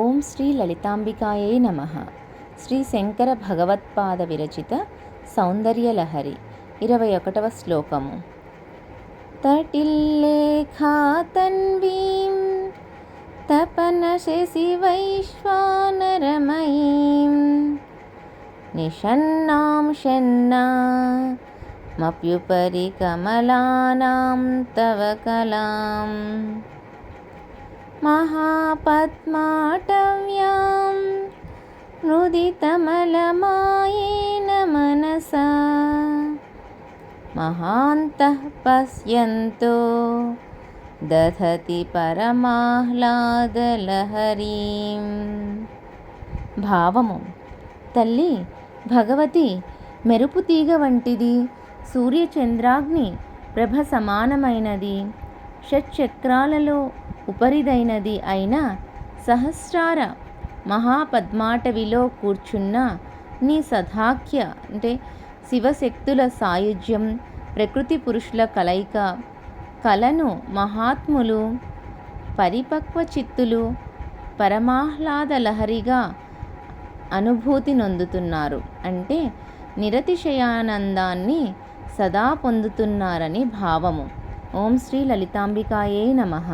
ఓం శ్రీ లలితాంబికాయే నమః. శ్రీ శంకర భగవత్పాద విరచిత సౌందర్యలహరి 21వ శ్లోకము. తటిల్లేఖాతన్వీం తపనశసి వైశ్వానరమయీం నిషన్నాం షన్నామప్యుపరి కమలానాం తవ కలాం మహాపద్మాటవ్యాం ముదితమలమాయేన మనసా మహాంతః పశ్యంతో దధతి పరమాహ్లాదలహరీం. భావము: తల్లి భగవతి మెరుపు తీగ వంటిది, సూర్యచంద్రాగ్ని ప్రభ సమానమైనది, షట్చక్రాలలో ఉపరిదైనది అయిన సహస్రార మహాపద్మాటవిలో కూర్చున్న నీ సదాఖ్య శివశక్తుల సాయుధ్యం, ప్రకృతి పురుషుల కలయిక కలను మహాత్ములు పరిపక్వ చిత్తులు పరమాహ్లాదలహరిగా అనుభూతి నొందుతున్నారు. అంటే నిరతిశయానందాన్ని సదా పొందుతున్నారని భావము. ఓం శ్రీ లలితాంబికాయే నమః.